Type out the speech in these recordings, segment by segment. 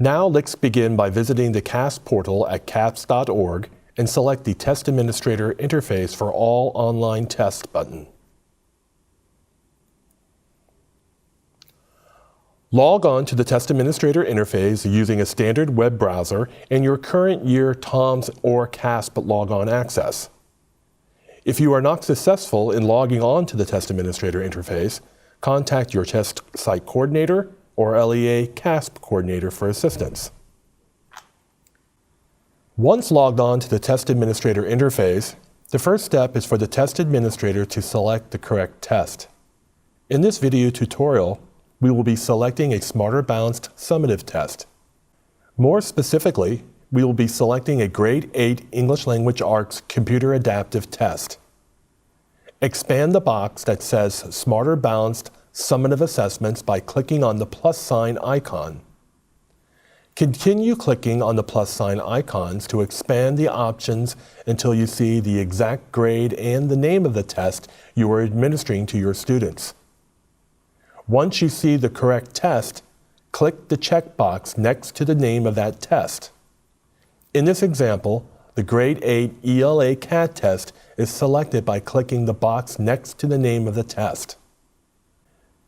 Now let's begin by visiting the CAASPP portal at caaspp.org and select the Test Administrator Interface for All Online Tests button. Log on to the Test Administrator interface using a standard web browser and your current year TOMS or CAASPP logon access. If you are not successful in logging on to the Test Administrator interface, contact your test site coordinator or LEA CAASPP coordinator for assistance. Once logged on to the Test Administrator interface, the first step is for the test administrator to select the correct test. In this video tutorial, we will be selecting a Smarter Balanced Summative test. More specifically, we will be selecting a Grade 8 English Language Arts Computer Adaptive Test. Expand the box that says Smarter Balanced Summative Assessments by clicking on the plus sign icon. Continue clicking on the plus sign icons to expand the options until you see the exact grade and the name of the test you are administering to your students. Once you see the correct test, click the checkbox next to the name of that test. In this example, the Grade 8 ELA CAT test is selected by clicking the box next to the name of the test.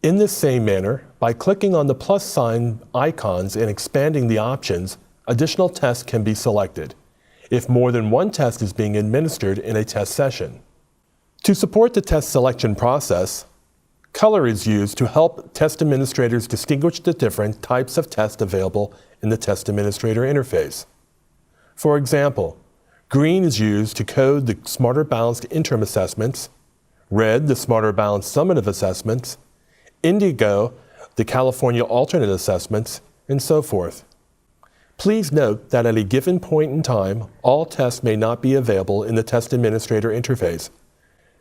In this same manner, by clicking on the plus sign icons and expanding the options, additional tests can be selected, if more than one test is being administered in a test session. To support the test selection process, color is used to help test administrators distinguish the different types of tests available in the Test Administrator interface. For example, green is used to code the Smarter Balanced Interim Assessments, red the Smarter Balanced Summative Assessments, indigo the California Alternate Assessments, and so forth. Please note that at a given point in time, all tests may not be available in the Test Administrator interface.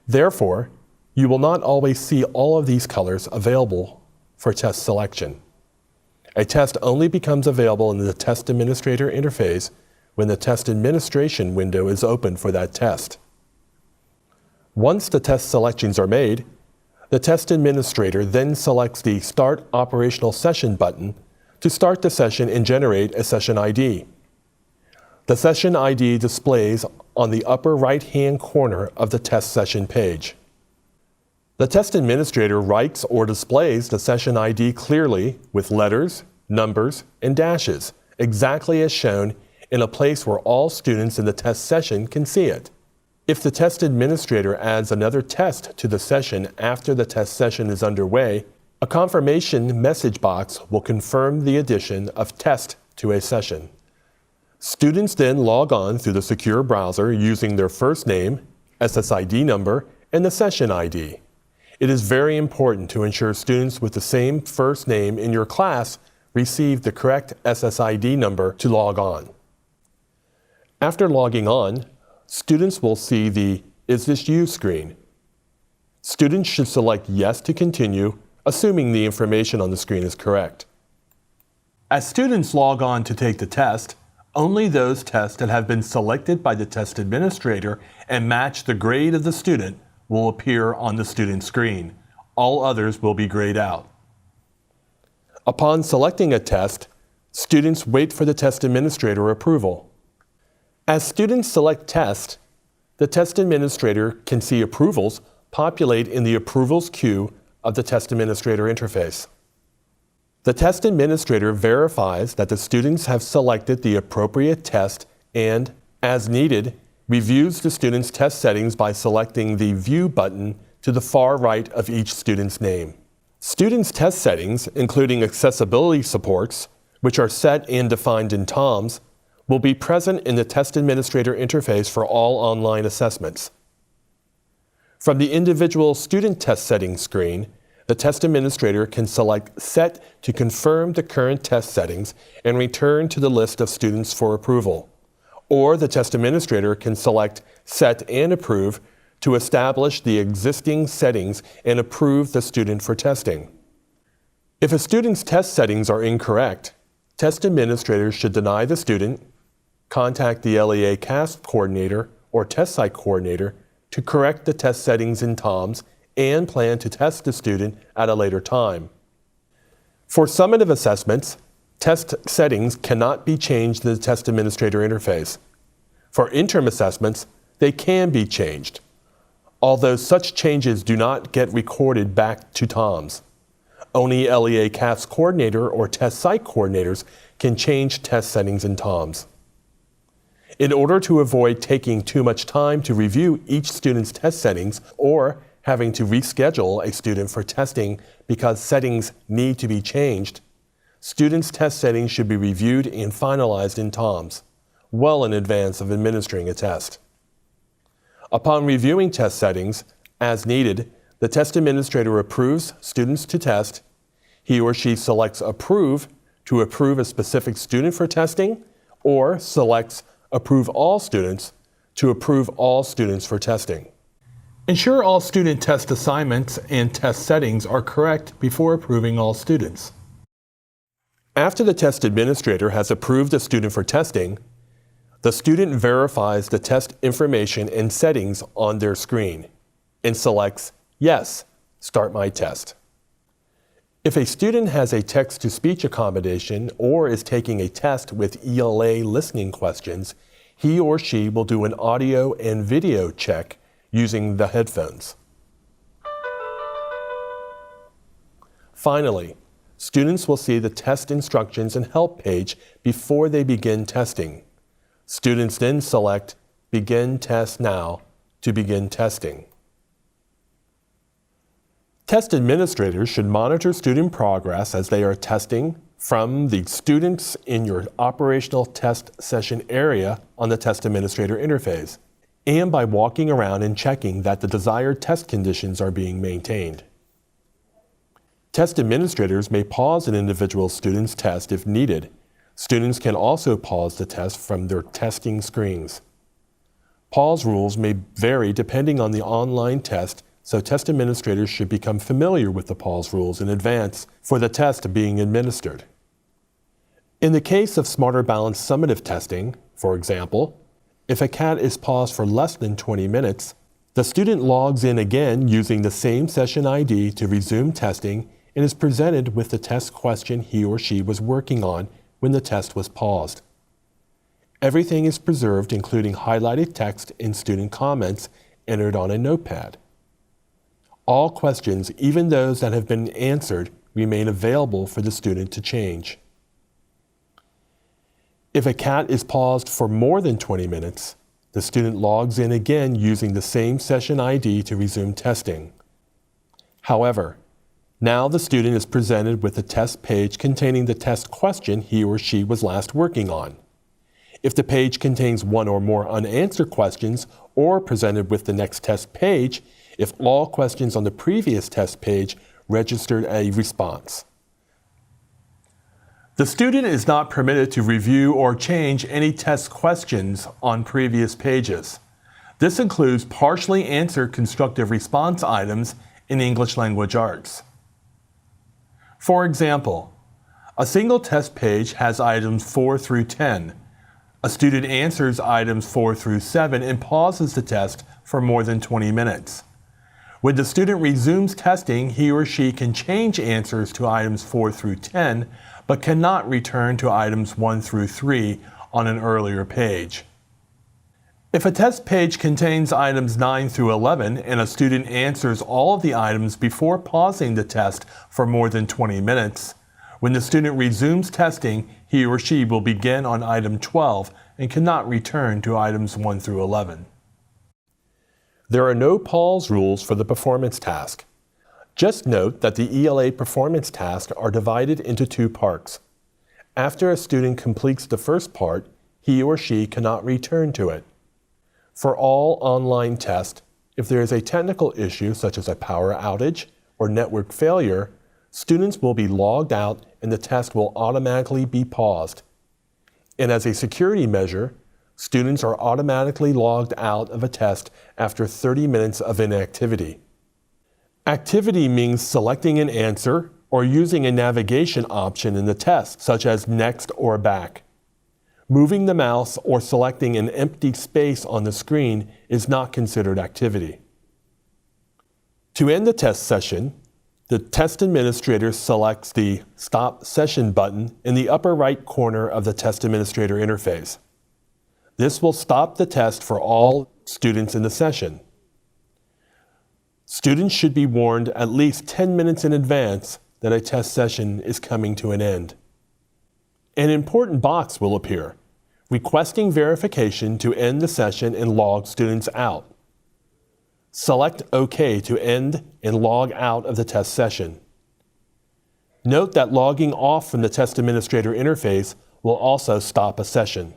Therefore, you will not always see all of these colors available for test selection. A test only becomes available in the Test Administrator interface when the test administration window is open for that test. Once the test selections are made, the test administrator then selects the Start Operational Session button to start the session and generate a session ID. The session ID displays on the upper right-hand corner of the test session page. The test administrator writes or displays the session ID clearly with letters, numbers, and dashes, exactly as shown in a place where all students in the test session can see it. If the test administrator adds another test to the session after the test session is underway, a confirmation message box will confirm the addition of test to a session. Students then log on through the secure browser using their first name, SSID number, and the session ID. It is very important to ensure students with the same first name in your class receive the correct SSID number to log on. After logging on, students will see the Is This You screen. Students should select Yes to continue, assuming the information on the screen is correct. As students log on to take the test, only those tests that have been selected by the test administrator and match the grade of the student will appear on the student screen. All others will be grayed out. Upon selecting a test, students wait for the test administrator approval. As students select test, the test administrator can see approvals populate in the approvals queue of the test administrator interface. The test administrator verifies that the students have selected the appropriate test and, as needed, reviews the student's test settings by selecting the View button to the far right of each student's name. Students' test settings, including accessibility supports, which are set and defined in TOMS, will be present in the Test Administrator interface for all online assessments. From the individual student test settings screen, the test administrator can select Set to confirm the current test settings and return to the list of students for approval. Or the test administrator can select Set and Approve to establish the existing settings and approve the student for testing. If a student's test settings are incorrect, test administrators should deny the student, contact the LEA CAASPP coordinator or test site coordinator to correct the test settings in TOMS and plan to test the student at a later time. For summative assessments, Test settings cannot be changed in the test administrator interface. For interim assessments, they can be changed, although such changes do not get recorded back to TOMS. Only LEA CAASPP coordinator or test site coordinators can change test settings in TOMS. In order to avoid taking too much time to review each student's test settings or having to reschedule a student for testing because settings need to be changed, students' test settings should be reviewed and finalized in TOMS, well in advance of administering a test. Upon reviewing test settings, as needed, the test administrator approves students to test. He or she selects Approve to approve a specific student for testing, or selects Approve All Students to approve all students for testing. Ensure all student test assignments and test settings are correct before approving all students. After the test administrator has approved a student for testing, the student verifies the test information and settings on their screen and selects Yes, start my test. If a student has a text-to-speech accommodation or is taking a test with ELA listening questions, he or she will do an audio and video check using the headphones. Finally, students will see the test instructions and help page before they begin testing. Students then select Begin Test Now to begin testing. Test administrators should monitor student progress as they are testing from the students in your operational test session area on the test administrator interface, and by walking around and checking that the desired test conditions are being maintained. Test administrators may pause an individual student's test if needed. Students can also pause the test from their testing screens. Pause rules may vary depending on the online test, so test administrators should become familiar with the pause rules in advance for the test being administered. In the case of Smarter Balanced summative testing, for example, if a CAT is paused for less than 20 minutes, the student logs in again using the same session ID to resume testing and is presented with the test question he or she was working on when the test was paused. Everything is preserved, including highlighted text and student comments entered on a notepad. All questions, even those that have been answered, remain available for the student to change. If a CAT is paused for more than 20 minutes, the student logs in again using the same session ID to resume testing. However, now the student is presented with a test page containing the test question he or she was last working on. If the page contains one or more unanswered questions or presented with the next test page, if all questions on the previous test page registered a response. The student is not permitted to review or change any test questions on previous pages. This includes partially answered constructive response items in English Language Arts. For example, a single test page has items 4 through 10. A student answers items 4 through 7 and pauses the test for more than 20 minutes. When the student resumes testing, he or she can change answers to items 4 through 10, but cannot return to items 1 through 3 on an earlier page. If a test page contains items 9 through 11 and a student answers all of the items before pausing the test for more than 20 minutes, when the student resumes testing, he or she will begin on item 12 and cannot return to items 1 through 11. There are no pause rules for the performance task. Just note that the ELA performance tasks are divided into 2 parts. After a student completes the first part, he or she cannot return to it. For all online tests, if there is a technical issue such as a power outage or network failure, students will be logged out and the test will automatically be paused. And as a security measure, students are automatically logged out of a test after 30 minutes of inactivity. Activity means selecting an answer or using a navigation option in the test, such as next or back. Moving the mouse or selecting an empty space on the screen is not considered activity. To end the test session, The test administrator selects the Stop Session button in the upper right corner of the test administrator interface. This will stop the test for all students in the session. Students should be warned at least 10 minutes in advance that a test session is coming to an end. An important box will appear, requesting verification to end the session and log students out. Select OK to end and log out of the test session. Note that logging off from the test administrator interface will also stop a session.